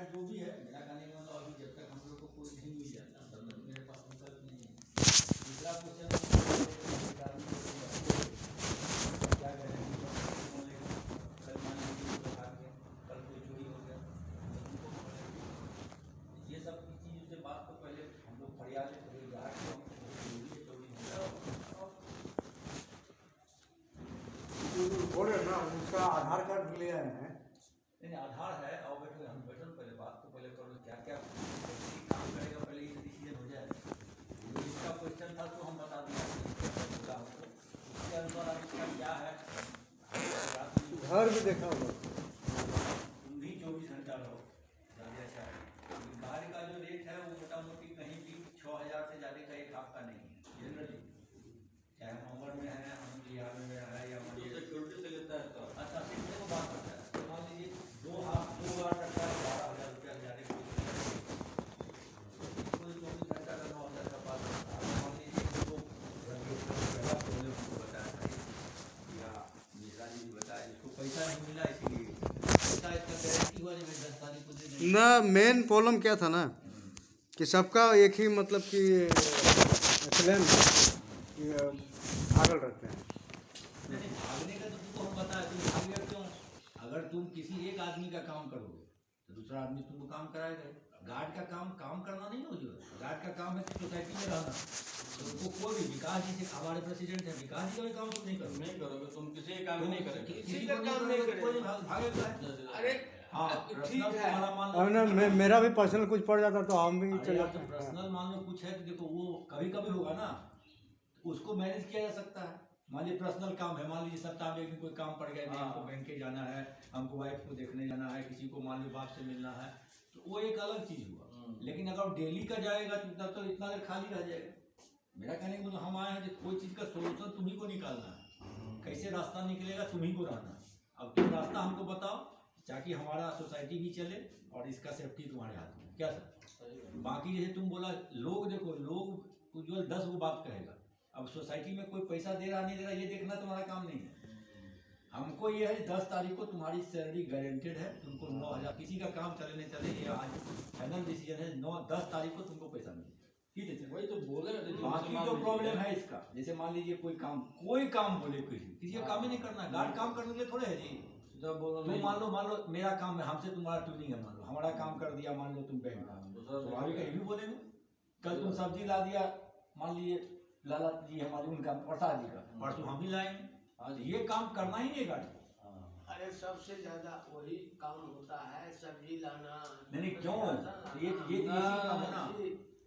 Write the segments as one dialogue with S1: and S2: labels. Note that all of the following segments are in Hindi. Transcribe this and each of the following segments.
S1: खैर जो भी है, मेरा कहने का मतलब अभी जब तक हम लोग को कोई नहीं मिल जाता तब तक मेरे पास विकल्प नहीं है। दूसरा क्वेश्चन क्या गारंटी कौन लेगा? कल मान लीजिए कोई भाग गया, कल कोई चोरी हो गया, तो उनको कौन लेगा? ये सब की चीज़ से बात तो पहले हम लोग फरियाद करें यार कि हमको बहुत जरूरी है चोरी हो गया।
S2: बोले ना उसका आधार कार्ड ले आए हैं।
S1: नहीं आधार है, और बैठो हम बैठो पहले बात तो पहले करो क्या क्या काम करेगा, पहले ये डिसीजन हो जाए। इसका क्वेश्चन था तो हम बता दिया उसके अनुसार अब इसका क्या है।
S2: घर भी देखा होगा,
S1: तुम भी 24 घंटा रहो ज़्यादा अच्छा है। गाड़ी का जो रेट है वो मोटा मोटी कहीं भी 6000 से ज़्यादा का एक हफ्ता नहीं है जनरली, चाहे हम अमर में है, हम बिहार में है या सिक्योरिटी से लेता है। तो अच्छा सिक्योरिटी को बात करता है, तो मान लीजिए 2 बार रखता है 12,000 रुपया ज़्यादा कोई 24 घंटा का 9,000 का पास करता है। मान लीजिए इसको पहला प्रॉब्लम को बताया था या मिश्रा जी भी बताया, इसको पैसा नहीं मिला इसीलिए पैसा इसका गारंटी हुआ नहीं 10 तारीख को दे देंगे
S2: ना मेन प्रॉब्लम क्या था ना कि सबका एक ही मतलब कि क्लेम भागल रहते हैं।
S1: नहीं भागने का तो तुमको हम बताया, तुम भाग गए क्यों? अगर तुम किसी एक आदमी का काम करोगे तो दूसरा आदमी तुमको काम कराएगा। गार्ड का काम करना नहीं हो, जो गार्ड का काम है सोसाइटी में रहना, तो उनको कोई भी विकास जी से हमारे प्रेसिडेंट है, विकास जी का भी काम तुम नहीं करोगे, तुम किसी काम नहीं करोगे, किसी का काम नहीं करोगे, भागेगा। अरे हाँ ठीक है,
S2: और ना मेरा भी पर्सनल कुछ पड़ जाता तो हम भी चले जाते हैं।
S1: पर्सनल मान लो कुछ है तो देखो वो कभी कभी होगा ना, उसको मैनेज किया जा सकता है। मान लीजिए पर्सनल काम है, मान लीजिए सप्ताह में एक दिन कोई काम पड़ गया, हमको बैंक के जाना है, हमको वाइफ को देखने जाना है, किसी को मान लीजिए बाप से मिलना है, तो वो एक अलग चीज हुआ। लेकिन अगर डेली का जाएगा तो इतना देर खाली रह जाएगा। मेरा कहने का मतलब हम आए हैं कोई चीज का सोल्यूशन तुम्ही को निकालना है, कैसे रास्ता निकलेगा तुम्ही को रहना। अब तुम रास्ता हमको बताओ ताकि हमारा सोसाइटी भी चले और इसका सेफ्टी तुम्हारे हाथ में, क्या सर? बाकी जैसे तुम बोला लोग, देखो लोग जो 10 गो बात कहेगा, अब सोसाइटी में कोई पैसा दे रहा नहीं दे रहा ये देखना तुम्हारा काम नहीं है। हमको ये है 10 तारीख को तुम्हारी सैलरी गारंटेड है, तुमको 9,000 किसी का काम चले नहीं चले, ये आज फाइनल डिसीजन है, 10 तारीख को तुमको पैसा मिलेगा। ठीक है वही तो बोले। बाकी जो प्रॉब्लम है इसका, जैसे मान लीजिए कोई काम बोले किसी का काम ही नहीं करना, गार्ड काम करने के लिए थोड़े है जी। तुम मान लो मेरा काम है, हमसे तुम्हारा ट्यूनिंग है, मान लो हमारा काम कर दिया, मान लो तुम बैंक का, तो अभी कहीं भी बोलेंगे। कल तुम सब्जी ला दिया, मान लीजिए लाला जी हमारे उनका प्रसाद जी का, परसों हम ही लाएंगे, आज ये काम करना ही नहीं गाड़ी।
S3: अरे सबसे ज्यादा वही काम होता है, सब्जी लाना।
S1: नहीं क्यों, ये काम है ना,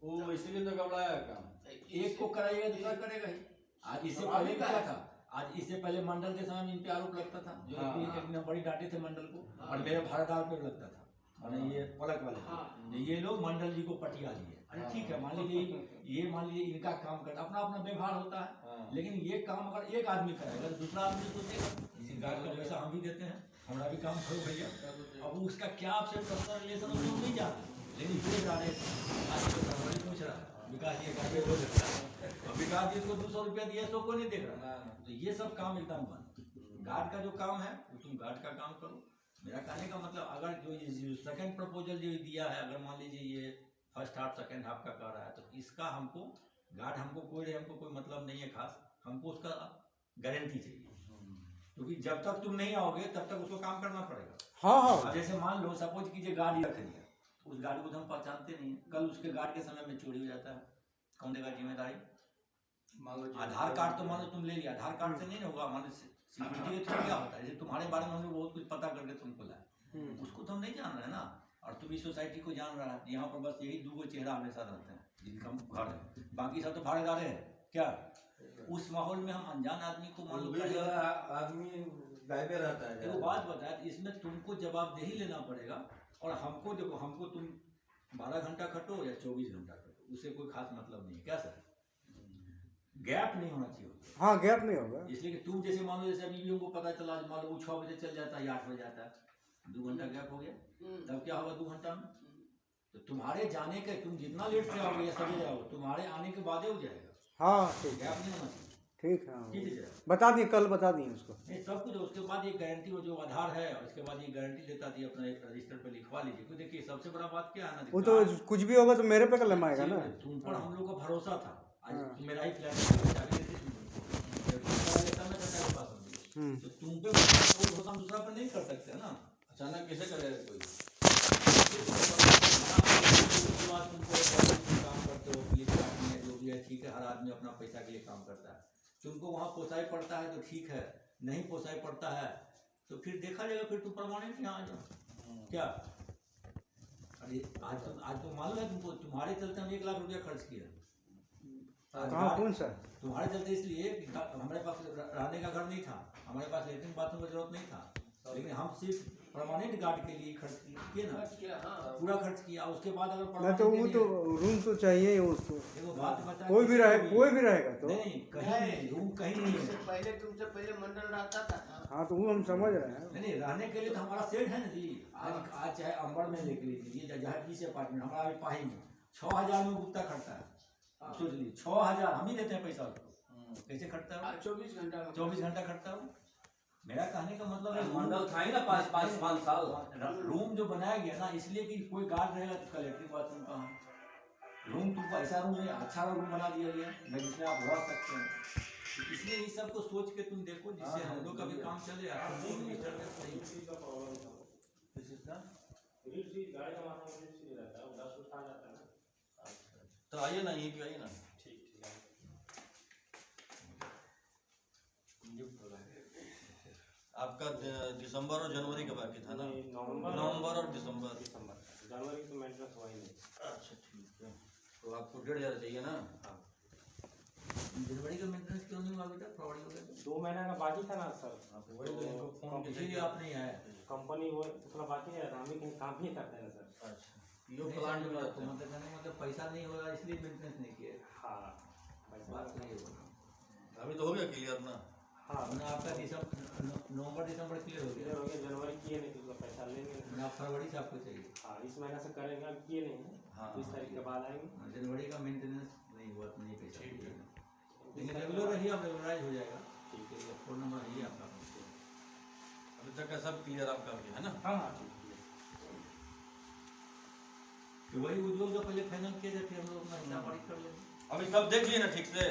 S4: वो इसीलिए तो घबराया काम,
S1: एक को कराइएगा दूसरा करेगा ही। आज इससे पहले क्या था, आज इससे पहले मंडल के समय इन पे आरोप लगता था, जो एक बड़ी डांटे थे मंडल को, और मेरे भाड़ेदार पे लगता था, मैंने ये पलक वाले ये लोग मंडल जी को पटिया लिए। अरे ठीक है, मान लीजिए इनका काम करना अपना अपना व्यवहार होता है, लेकिन ये काम अगर एक आदमी करेगा तो दूसरा आदमी तो देगा। इसी गार्ड का पैसा हम भी देते हैं, हमारा भी काम करो भैया। अब उसका क्या आपसे पर्सनल रिलेशन हम नहीं जानते, लेकिन ये जा रहे पूछ रहा है विकास जी का हो सकता है, अब विकास जी को 200 रुपया दिया सो को नहीं देख रहा, तो ये सब काम एकदम बंद। गार्ड का जो काम है वो तुम गार्ड का काम करो। मेरा कहने का मतलब अगर जो सेकंड प्रपोजल जो दिया है, अगर मान लीजिए ये फर्स्ट हाफ सेकंड हाफ का कर रहा है, तो इसका हमको गार्ड हमको कोई मतलब नहीं है खास, हमको उसका गारंटी चाहिए, क्योंकि जब तक तुम नहीं आओगे तब तक उसको काम करना पड़ेगा।
S2: हाँ।
S1: जैसे मान लो सपोज कीजिए गाड़ी रख दिया, उस गाड़ी को तो हम पहचानते नहीं है, कल उसके गार्ड के समय में चोरी हो जाता है, कौन देगा जिम्मेदारी? आधार कार्ड तो मान लो तुम ले लिया, आधार कार्ड से नहीं होगा, मान लो सिक्योरिटी के थ्रू क्या होता है, जैसे तुम्हारे बारे में हम लोग बहुत कुछ पता करके तुमको लाए, उसको तो हम नहीं जान रहे ना, और तुम इस सोसाइटी को जान रहा है, यहाँ पर बस यही 2 चेहरा हमेशा रहते हैं जिनका घर है, बाकी सब तो भाड़ेदार है क्या। उस माहौल में हम अनजान आदमी को मान लो
S4: आदमी गायबे रहता है।
S1: वो बात बताया, इसमें तुमको जवाबदेही लेना पड़ेगा, और हमको देखो, हमको तुम 12 घंटा खटो या 24 घंटा खटो, उससे कोई खास मतलब नहीं है, क्या सर? गैप नहीं होना चाहिए।
S2: हाँ गैप नहीं होगा,
S1: इसलिए कि तुम जैसे मान लो जैसे अभी को पता चला, मान लो वो 6 बजे चल जाता है या 8 बजे जाता है, 2 घंटा गैप हो गया, तब क्या होगा 2 घंटा में? तो तुम्हारे जाने के, तुम जितना लेट से आओगे या सवेरे आओगे, तुम्हारे आने के बाद ही हो जाएगा।
S2: हाँ ठीक
S1: गैप नहीं होना चाहिए।
S2: ठीक है,
S1: ठीक है।
S2: बता दिए, कल बता दिए उसको।
S1: नहीं सब कुछ, उसके बाद एक गारंटी वो जो आधार है, और उसके बाद ये गारंटी देता थी, अपना एक रजिस्टर पे लिखवा लीजिए। क्योंकि देखिए सबसे बड़ा बात क्या है ना,
S2: वो तो कुछ भी होगा तो मेरे पे कलम आएगा ना।
S1: तुम पर हम लोग का भरोसा था, आज
S2: हाँ।
S1: तुम मेरा ही फ्लैट तो तुम पे भरोसा हम दूसरा पर नहीं कर सकते ना।
S4: अचानक कैसे करेगा कोई?
S1: काम करते हो फ्लिपकार्ट में, जो भी है ठीक है, हर आदमी अपना पैसा के लिए काम करता है। तुमको वहाँ पोसाई पड़ता है तो ठीक है, नहीं पोसाई पड़ता है तो फिर देखा जाएगा, फिर तुम परमानेंट यहाँ आ जाओ। क्या अरे आज तो मालूम है तुमको, तुम्हारे चलते हम 1 लाख रुपया खर्च किया।
S2: कहाँ, कौन सा?
S1: तुम्हारे चलते, इसलिए कि हमारे पास रहने का घर नहीं था, हमारे पास लेटरिन बाथरूम का जरूरत नहीं था, लेकिन हम सिर्फ परमानेंट गार्ड के लिए खर्च किए ना, पूरा खर्च किया। उसके बाद अगर
S2: नहीं तो वो तो रूम तो चाहिए ही उसको,
S1: देखो बात बता,
S2: कोई भी रहे, कोई भी रहेगा तो
S1: नहीं, कहीं नहीं, रूम कहीं नहीं है।
S3: पहले तुमसे पहले मंडल रहता था ना।
S2: हाँ तो वो हम समझ रहे हैं।
S1: नहीं, रहने के लिए तो हमारा सेट है ना जी। आज चाहे अंबर में लेके लीजिए, जहाँ किसी अपार्टमेंट, हमारा अभी पाही में 6000 में गुप्ता खर्चा है। सोच लीजिए 6000 हम ही देते हैं पैसा उसको, कैसे खर्चा है?
S3: 24 घंटा
S1: 24 घंटा खर्चा है। मेरा कहने का मतलब है
S4: मंडल था ही ना 5 साल।
S1: रूम जो बनाया गया ना, इसलिए कि कोई गार्ड रहेगा तो कलेक्ट्रिक बाथरूम का रूम, तुमको ऐसा रूम नहीं, अच्छा रूम बना दिया गया मैं, जिसमें आप रह सकते हैं। इसलिए इस सब को सोच के तुम देखो, जिससे हम लोग का भी काम चले।
S4: तो आइए ना, यहीं पे आइए ना। आपका दिसंबर और जनवरी का बाकी था ना? नवंबर और दिसंबर।
S5: जनवरी तो मेंटेनेंस हुआ ही नहीं।
S4: अच्छा ठीक है, तो आपको 1500 चाहिए ना?
S5: हाँ,
S1: जनवरी का मेंटेनेंस क्यों नहीं हुआ बेटा? फरवरी हो गया
S5: 2 महीना का बाकी था ना सर।
S4: वही तो इनको फोन
S1: इसीलिए आप नहीं आए।
S5: कंपनी वो थोड़ा बाकी है, हम भी कहीं काम ही करते हैं सर।
S4: अच्छा, यो प्लांट में रहते हैं।
S1: मतलब पैसा नहीं हो रहा इसलिए मेंटेनेंस नहीं किए।
S5: हाँ,
S1: बात नहीं हो
S4: अभी तो हो गया क्लियर ना?
S5: हाँ,
S1: आपका नवंबर दिसंबर क्लियर हो
S5: क्लियर
S1: गया।
S5: हो गया। जनवरी किए नहीं तो उसका पैसा लेंगे।
S1: आप फरवरी से आपको चाहिए।
S5: हाँ, इस महीना से करेंगे, अब किए नहीं है।
S4: हाँ,
S5: 20 तारीख के बाद आएंगे।
S1: जनवरी का मेंटेनेंस नहीं हुआ तो नहीं पैसा
S4: ठीक है।
S1: लेकिन रेगुलर रहिए, आप रेगुलराइज हो जाएगा।
S5: ठीक
S1: है, फोन नंबर है आपका।
S4: अभी तक का सब क्लियर आपका हो गया है ना?
S5: हाँ, हाँ, ठीक है।
S1: कि वही उज्ज्वल का पहले फाइनल किए थे, फिर हम लोग अपना हिसाब बारी कर लेंगे।
S4: अभी सब देख लिए ना ठीक से?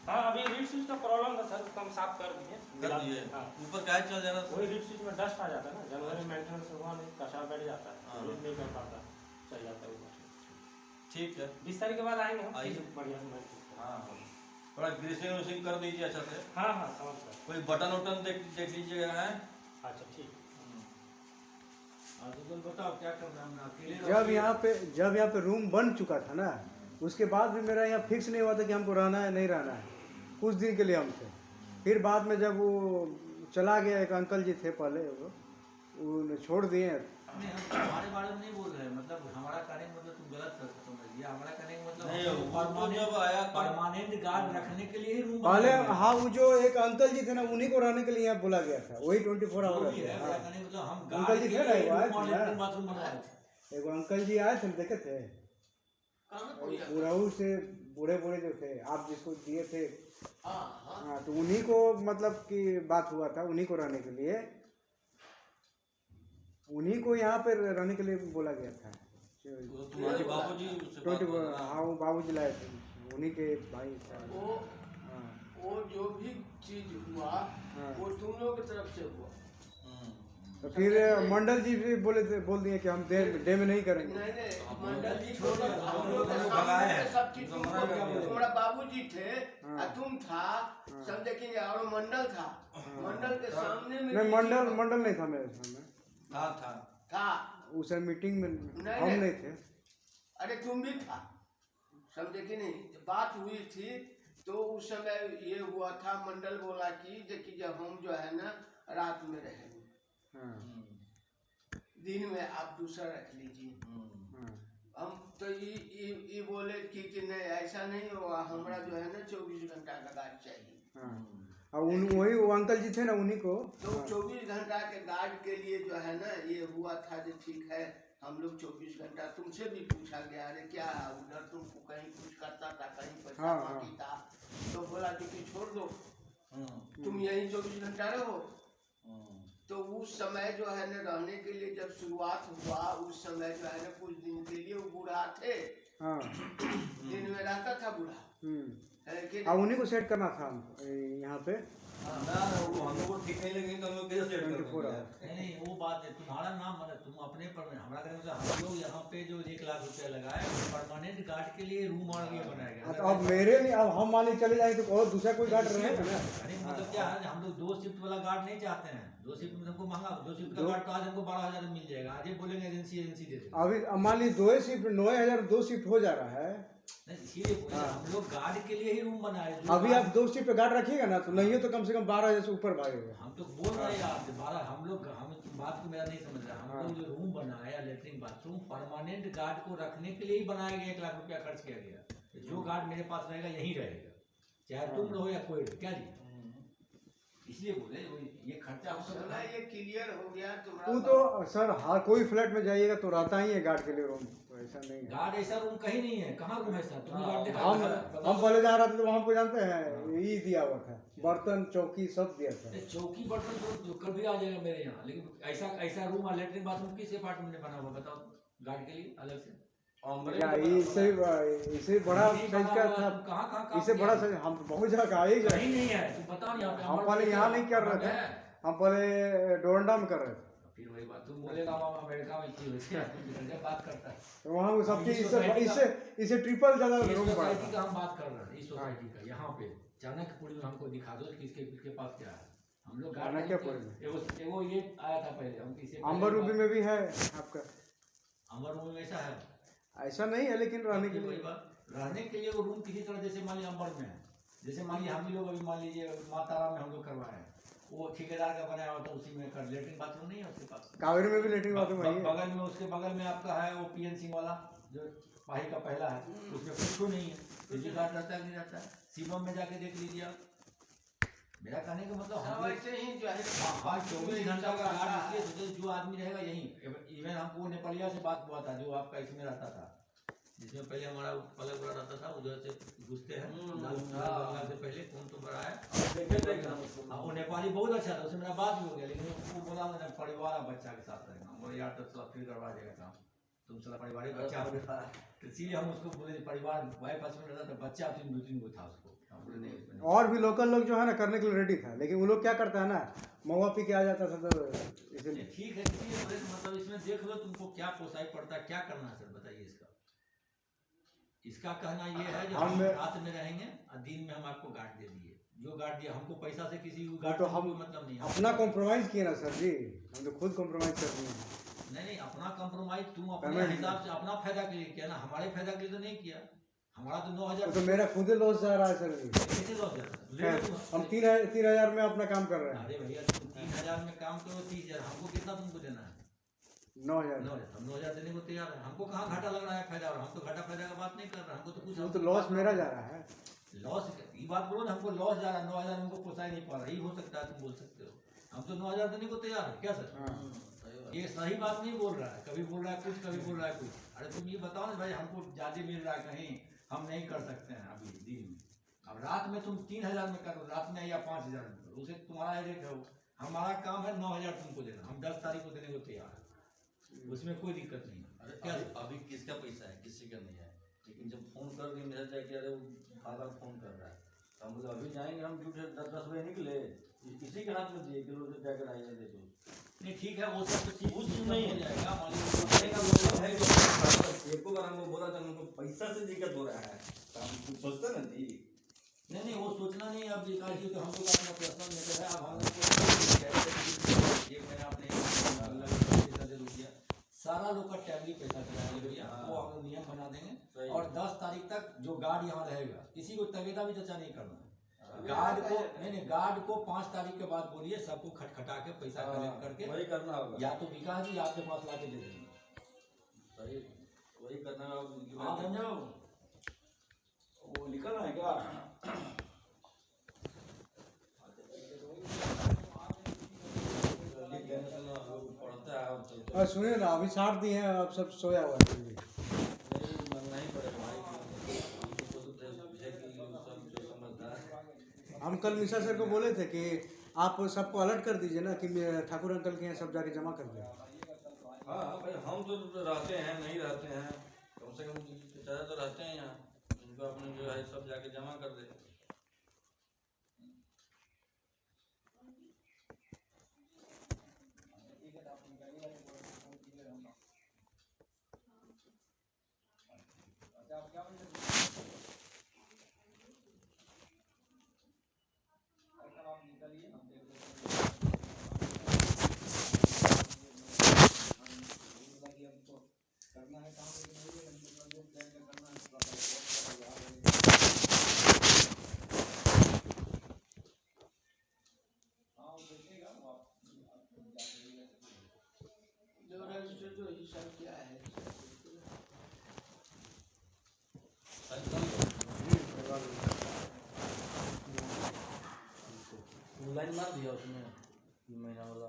S5: हाँ, अभी रीड स्विच का प्रॉब्लम था सर, उसको हम साफ कर दिए।
S4: कर दिए?
S5: हाँ,
S4: ऊपर क्या चल जा रहा था?
S5: वही रीड स्विच में डस्ट आ जाता है ना, जनवरी में मेंटेनेंस हुआ नहीं, कचरा बैठ जाता है,
S4: हाँ।
S5: रीड नहीं कर पाता, चल जाता है ऊपर।
S4: ठीक है,
S5: 20 तारीख के बाद आएंगे हम,
S4: आइए।
S5: बढ़िया से मेंटेनेंस।
S4: हाँ हाँ, थोड़ा ग्रीसिंग व्रीसिंग कर दीजिए अच्छा से।
S5: हाँ, हाँ, समझ गया।
S4: कोई बटन वटन देख लीजिएगा है।
S5: अच्छा, ठीक।
S1: बताओ क्या करना है? अकेले
S2: जब यहाँ पे रूम बन चुका था ना, उसके बाद भी मेरा यहाँ फिक्स नहीं हुआ था कि हमको रहना है नहीं रहना है। कुछ दिन के लिए हम थे, फिर बाद में जब वो चला गया, एक अंकल जी थे पहले, वो छोड़ दिए।
S1: नहीं, हम तुम्हारे बारे में नहीं बोल रहे हैं, मतलब हमारा कहने का मतलब तुम गलत समझ लिया। हमारा कहने का मतलब
S4: नहीं, वो जब आया तो-
S1: परमानेंट गार्ड रखने के लिए ही रूम
S2: पहले हाँ, वो जो एक अंकल जी थे ना, उन्हीं को रहने के लिए यहाँ बोला गया था, वही 24 आवर
S1: जो भी है,
S2: रहते
S1: मेरा
S2: हैं।
S1: कहने का मतलब हम
S2: अंकल
S1: गार्ड
S2: जी
S1: के
S2: थे ना,
S1: लिए
S2: वो आए
S1: रूम और
S2: थे ना।
S1: लेटरिन बाथरूम बनवाए थे।
S2: एक अंकल जी आए थे, देखे थे, बुढ़ऊ से बूढ़े जो थे, आप जिसको दिए थे। हाँ, तो उन्हीं को मतलब कि बात हुआ था, उन्हीं को रहने के लिए, उन्हीं को यहाँ पे रहने के लिए बोला गया था।
S4: तो तुम्हारे बाबूजी उससे बात हुआ था?
S2: हाँ, वो बाबूजी लाए थे, उन्हीं के भाई।
S3: वो जो भी चीज हुआ वो तुम लोग की तरफ से हुआ।
S2: तो फिर मंडल जी भी बोल दिए कि हम डे में नहीं करेंगे।
S3: नहीं, मंडल जी
S1: छोड़ दिया,
S3: हम लोग के
S1: भगाए
S3: सामने
S1: हैं।
S3: सब चीज
S4: तो
S3: तुमको
S4: मना कर दिया।
S3: तुम्हारा बाबूजी थे,
S2: हाँ।
S3: तुम था, सब देखेंगे, और मंडल था, मंडल के सामने में
S2: नहीं, मंडल नहीं था मेरे सामने,
S3: था।
S2: उस मीटिंग में
S3: नहीं,
S2: हम
S3: नहीं।
S2: नहीं थे।
S3: अरे तुम भी था, समझे कि नहीं? बात हुई थी तो उस समय ये हुआ था, मंडल बोला कि जब हम जो है ना रात में रहेंगे, दिन में आप दूसरा रख लीजिए। हम तो ये बोले कि नहीं, ऐसा नहीं होगा, हमारा जो है ना 24 घंटा का गार्ड चाहिए।
S2: और वही वो अंकल जी थे ना, उन्हीं को।
S3: तो 24 घंटा के गार्ड के लिए जो है ना ये हुआ था, जो ठीक है हम लोग 24 घंटा तुमसे भी पूछा गया, अरे क्या उधर तुमको कहीं कुछ करता था, कहीं पैसा
S2: हाँ,
S3: बाकी था, तो बोला कि छोड़ दो,
S4: हम्म,
S3: तुम यही 24 घंटा रहो।
S4: हम्म,
S3: तो उस समय जो है न रहने के लिए जब शुरुआत हुआ, उस समय जो है न कुछ दिन के लिए वो बूढ़ा थे,
S2: हाँ।
S3: दिन में रहता था बूढ़ा, है कि
S2: अब उन्हीं को सेट करना था हमको यहाँ पे
S4: ना वो हम लोग को ठीक नहीं लगेंगे तो हम लोग कैसे सेट कर
S2: 24
S4: पाएंगे?
S2: आवर।
S1: नहीं वो बात है, तुम्हारा नाम मतलब तुम अपने पर हमारा कहने का मतलब हम लोग यहाँ पे जो 1 लाख रुपया लगाए परमानेंट गार्ड के लिए रूम और ये बनाया गया।
S2: तो अब मेरे नहीं, अब हम मान लीजिए चले जाएंगे तो और दूसरा कोई गार्ड रहेगा ना।
S1: अरे मतलब क्या है, हम लोग 2 शिफ्ट वाला गार्ड नहीं चाहते हैं। 2 शिफ्ट में हमको महंगा, 2 शिफ्ट का गार्ड तो आज हमको 12,000 में मिल जाएगा। आज ये बोलेंगे एजेंसी दे दे।
S2: अभी अब मान लीजिए 2 शिफ्ट 9,000 2 शिफ्ट हो जा रहा है।
S1: नहीं इसीलिए बोले हम लोग गार्ड के लिए ही रूम बनाए।
S2: अभी आप 2 शिफ्ट गार्ड रखिएगा ना तो नहीं हो तो कम से कम 12,000 से ऊपर भागेगा।
S1: हम तो बोल रहे हैं आपसे 12, हम लोग हम बात को मेरा नहीं समझ रहा। हम लोग जो रूम बनाया लेटरिन बाथरूम परमानेंट गार्ड को रखने के लिए ही बनाया गया। 1 लाख रुपया खर्च किया गया। जो गार्ड मेरे पास रहेगा यही रहेगा, चाहे तुम रहो या कोई रहो। क्या जी, इसलिए बोले ये खर्चा हम सब
S3: चला ये क्लियर हो गया तुम्हारा।
S2: वो तो सर हर कोई फ्लैट में जाइएगा तो रहता ही है गार्ड के लिए रूम, तो ऐसा नहीं है।
S1: गार्ड ऐसा रूम कहीं नहीं है। कहाँ रूम है सर? तुमने गार्ड देखा?
S2: हम पहले जहाँ रहते थे वहाँ हमको जानते हैं, यही दिया हुआ था, बर्तन चौकी सब दिया था।
S1: अरे चौकी बर्तन तो कभी आ जाएगा मेरे यहाँ, लेकिन ऐसा रूम और लेटरिन बाथरूम किस अपार्टमेंट में बना हुआ बताओ गार्ड के लिए अलग से?
S2: क्या इससे बड़ा साइज का था?
S1: कहाँ
S2: इससे बड़ा साइज हम बहुत जगह आए ही
S1: कहीं नहीं है। तुम बताओ नहीं, यहाँ पे
S2: हम पहले यहाँ नहीं कर रहे थे, हम पहले डोरंडा में कर रहे थे।
S1: फिर वही बात तुम बोलेगा वहाँ अमेरिका में की हुई है बात करता है।
S2: तो वहाँ वो सब चीज इससे ट्रिपल ज्यादा
S1: इस
S2: रूम पड़ा
S1: सोसाइटी
S2: था।
S1: का हम बात कर रहे हैं, इस सोसाइटी का। यहाँ पे चाणक्यपुरी में हमको दिखा दो किसके पास क्या है। हम लोग
S2: चाणक्यपुरी में
S1: एगो ये आया था पहले, हम किसी
S2: अंबर रूबी में भी है आपका।
S1: अमर रूम में ऐसा है?
S2: ऐसा नहीं है लेकिन रहने के
S1: वही
S2: लिए
S1: बात, रहने के लिए वो रूम किसी तरह, जैसे मान लीजिए अंबर में है, जैसे मान लीजिए हम ही लोग अभी मान लीजिए माताराम में हम लोग करवाए, वो ठेकेदार का बनाया हुआ था, उसी में कर लेटरिन बाथरूम नहीं है उसके पास।
S2: कावेरी में भी लेटरिन बाथरूम है।
S1: बगल में उसके बगल में आपका है वो PN सिंह वाला जो पाही का पहला है, उसमें कुछ नहीं है। बिजली गार्ड रहता है नहीं रहता है? शिवम में जाके देख लीजिए आप। मेरा कहने का मतलब हम
S3: वैसे ही जो है
S1: 24 घंटा का गार्ड, इसलिए सोचे जो आदमी रहेगा यहीं। इवन हमको नेपालिया से बात हुआ था जो आपका इसमें रहता था, जिसमें पहले हमारा पलक बड़ा रहता था, उधर से घुसते हैं गंगा से पहले कौन तो बड़ा है, वो नेपाली बहुत अच्छा था, उससे मेरा बात भी हो गया। लेकिन वो बोला मैंने परिवार बच्चा के साथ रहेगा। और यार तो सब फिर करवा देगा काम, तुम सारा परिवार बच्चा हो। तो इसीलिए हम उसको बोले परिवार वाइफ हस्बैंड रहता था, बच्चा 2-3 को था उसको। हम बोले नहीं।
S2: और भी लोकल लोग जो है ना करने के लिए रेडी था, लेकिन वो लोग क्या करता है ना, महुआ पी के आ जाता था, तो इसलिए
S1: ठीक है, इसीलिए बोले मतलब इसमें देख लो तुमको क्या पोसाई पड़ता है, क्या करना है सर बताइए। इसका कहना ये है जो हम रात में रहेंगे और दिन में हम आपको गार्ड दे दिए। जो गार्ड दिया हमको पैसा से किसी गार्ड
S2: तो
S1: का
S2: हम
S1: कोई मतलब नहीं है।
S2: अपना कॉम्प्रोमाइज किए ना सर जी, हम तो खुद कॉम्प्रोमाइज कर दिए।
S1: नहीं अपना कॉम्प्रोमाइज तुम अपने हिसाब से अपना फायदा के लिए किया ना, हमारे फायदा के लिए तो नहीं किया। हमारा तो 9,000
S2: तो मेरा खुद ही लॉस जा रहा है सर जी।
S1: कैसे लॉस जा रहा है?
S2: हम 3,000 में अपना काम कर रहे हैं।
S1: अरे भैया तुम 3,000 में काम करो, 30,000 हमको कितना तुमको देना है?
S2: 9,000।
S1: हम 9,000 देने को तैयार है। हमको कहाँ घाटा लग रहा है फायदा, और हम तो घाटा फायदा का बात नहीं कर रहे। हमको तो कुछ
S2: वो तो लॉस मेरा जा रहा है।
S1: लॉस ये बात बोलो ना, हमको लॉस जा रहा है। 9,000 हमको पोसाई नहीं पा रहा, ये हो सकता है तुम बोल सकते हो। हम तो 9,000 देने को तैयार है। क्या सर? ये सही बात नहीं बोल रहा है, कभी बोल रहा है कुछ, कभी बोल रहा है कुछ। अरे तुम ये बताओ ना भाई, हमको ज्यादा मिल रहा है कहीं, हम नहीं कर सकते हैं अभी दिन में। अब रात में तुम 3,000 में करो, रात में या 5,000 में करो, उसे तुम्हारा रेट है। हमारा काम है 9,000 तुमको देना, हम 10 तारीख को देने को तैयार है, उसमें कोई दिक्कत नहीं है।
S4: अरे क्या अभी किसका पैसा है, किसी का नहीं है। लेकिन जब फोन कर दिए मेरे जाके, अरे वो बार फोन कर रहा है, तो हम बोले अभी जाएंगे, हम झूठे 10 बजे निकले, इसी के हाथ में दिए कि रोज जाकर आएंगे दे दो।
S1: नहीं ठीक है, वो सब तो चीज
S4: कुछ नहीं
S1: हो जाएगा। मान
S4: कहने का मतलब है कि एक बार हमको बोला था, हमको पैसा से दिक्कत हो रहा है, तो हम कुछ सोचते ना जी।
S1: नहीं वो सोचना नहीं। अब विकास जी तो हम लोग अपना पर्सनल मैटर है। अब हम लोग एक महीना अपने दे दिया, सारा लोग का टैबली पैसा चलाएंगे भैया, वो हम लोग नियम बना देंगे। और 10 तारीख तक जो गार्ड यहाँ रहेगा, किसी को तगेदा भी चर्चा नहीं करना है। गार्ड को नहीं, गार्ड को 5 तारीख के बाद बोलिए, सबको खटखटा के पैसा कलेक्ट करके
S4: वही करना होगा,
S1: या तो विकास जी आपके पास ला के दे देंगे।
S4: सही वही करना होगा।
S1: हाँ समझो, वो निकलना है क्या?
S4: पढ़ता है
S2: सुनिए ना, अभी छाट दिए हैं, अब सब सोया हुआ है।
S4: नहीं मानना ही पड़ेगा भाई, हमको तो है कि सब जो समझदार।
S2: हम कल मिश्रा सर को बोले थे कि आप सबको अलर्ट कर दीजिए ना कि ठाकुर अंकल के यहाँ सब जाके जमा कर दे।
S4: हाँ भाई, हम तो रहते हैं नहीं रहते हैं, कम से कम चाचा तो रहते हैं यहाँ, उनको अपने जो है सब जाके जमा कर दे।
S3: जो हिसाब क्या है
S4: लाइन मार दिया उसने महीना वाला।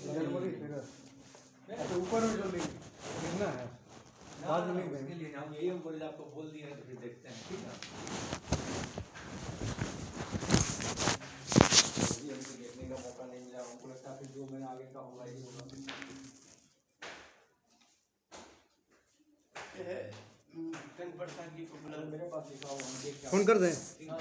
S2: जनवरी फिर तो ऊपर में जो लिखना है बाद में लिख
S1: उसके
S2: देंगे।
S1: लिए हम यही हम बोले आपको बोल दिए हैं, तो फिर देखते हैं, ठीक है। अभी हमको देखने का मौका नहीं मिला, हमको लगता है फिर 2 महीना आगे का होगा ही होगा।
S3: कन प्रसाद जी को बुला
S1: मेरे पास लिखा हुआ, हम देख के
S2: फोन कर दें।
S1: ठीक है।